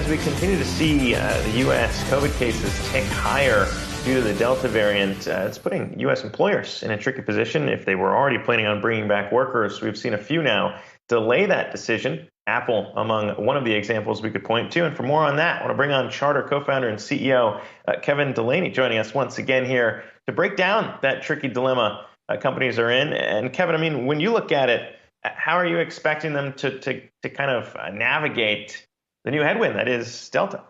as we continue to see the U.S. COVID cases tick higher due to the Delta variant, it's putting U.S. employers in a tricky position. If they were already planning on bringing back workers, we've seen a few now delay that decision. Apple among one of the examples we could point to. And for more on that, I want to bring on Charter co-founder and CEO Kevin Delaney joining us once again here to break down that tricky dilemma companies are in. And Kevin, I mean, when you look at it, how are you expecting them to kind of navigate the new headwind that is Delta?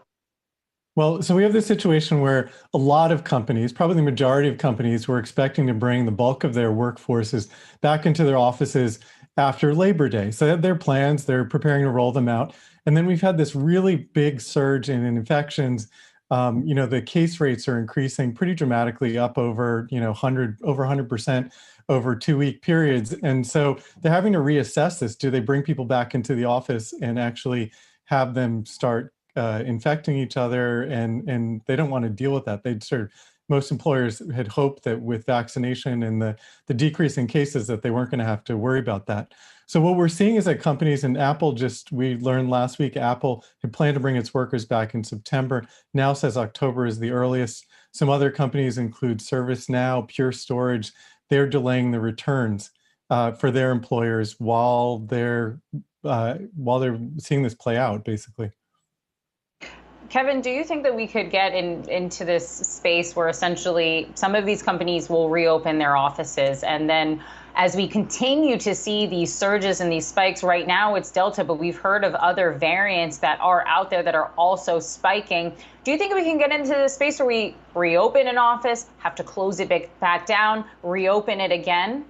Well, so we have this situation where a lot of companies, probably the majority of companies, were expecting to bring the bulk of their workforces back into their offices after Labor Day. So they have their plans, they're preparing to roll them out. And then we've had this really big surge in infections. The case rates are increasing pretty dramatically, up over 100% over 2-week periods. And so they're having to reassess this. Do they bring people back into the office and actually have them start infecting each other? And they don't want to deal with that. Most employers had hoped that with vaccination and the decrease in cases that they weren't going to have to worry about that. So what we're seeing is that companies, and Apple we learned last week, Apple had planned to bring its workers back in September, now says October is the earliest. Some other companies include ServiceNow, Pure Storage. They're delaying the returns for their employers while they're seeing this play out, basically. Kevin, do you think that we could get into this space where essentially some of these companies will reopen their offices, and then as we continue to see these surges and these spikes, right now it's Delta, but we've heard of other variants that are out there that are also spiking. Do you think we can get into this space where we reopen an office, have to close it back down, reopen it again?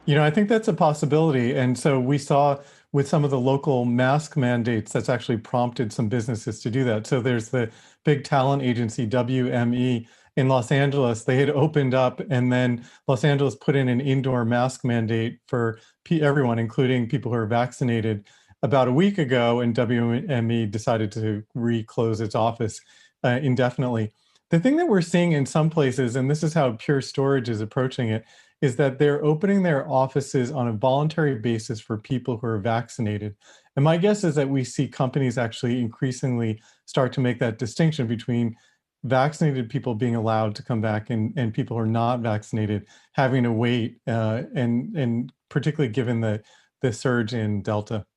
I think that's a possibility. And so we saw with some of the local mask mandates, that's actually prompted some businesses to do that. So there's the big talent agency, WME, in Los Angeles. They had opened up, and then Los Angeles put in an indoor mask mandate for everyone, including people who are vaccinated, about a week ago, and WME decided to reclose its office indefinitely. The thing that we're seeing in some places, and this is how Pure Storage is approaching it, is that they're opening their offices on a voluntary basis for people who are vaccinated. And my guess is that we see companies actually increasingly start to make that distinction between vaccinated people being allowed to come back and people who are not vaccinated having to wait, and particularly given the surge in Delta.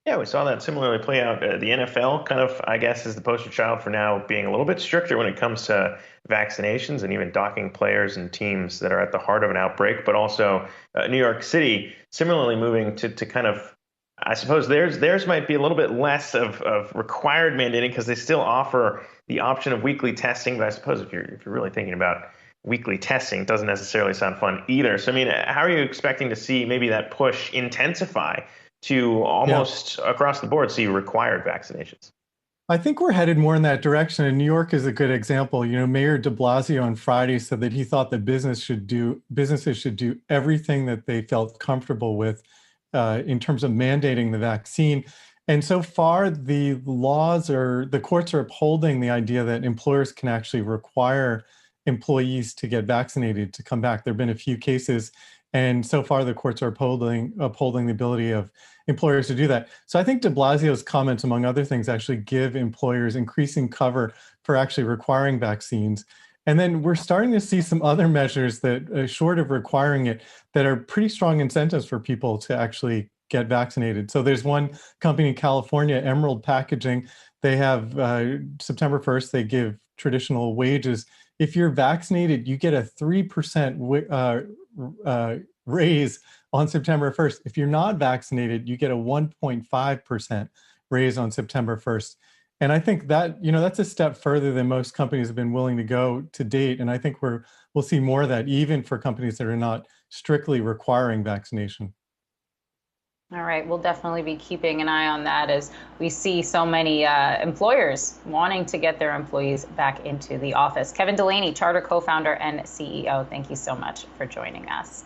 Yeah, we saw that similarly play out. The NFL kind of, I guess, is the poster child for now being a little bit stricter when it comes to vaccinations and even docking players and teams that are at the heart of an outbreak. But also New York City similarly moving to kind of, I suppose theirs might be a little bit less of required mandating because they still offer the option of weekly testing. But I suppose if you're really thinking about weekly testing, it doesn't necessarily sound fun either. So, I mean, how are you expecting to see maybe that push intensify to almost across the board see required vaccinations? I think we're headed more in that direction, and New York is a good example. Mayor de Blasio on Friday said that he thought that businesses should do everything that they felt comfortable with in terms of mandating the vaccine. And so far, the courts are upholding the idea that employers can actually require employees to get vaccinated to come back. There have been a few cases, and so far the courts are upholding the ability of employers to do that. So I think de Blasio's comments, among other things, actually give employers increasing cover for actually requiring vaccines. And then we're starting to see some other measures that, short of requiring it, that are pretty strong incentives for people to actually get vaccinated. So there's one company in California, Emerald Packaging. They have September 1st, they give traditional wages. If you're vaccinated, you get a 3% raise on September 1st. If you're not vaccinated, you get a 1.5% raise on September 1st. And I think that, that's a step further than most companies have been willing to go to date. And I think we'll see more of that, even for companies that are not strictly requiring vaccination. All right, we'll definitely be keeping an eye on that as we see so many employers wanting to get their employees back into the office. Kevin Delaney, Charter co-founder and CEO, thank you so much for joining us.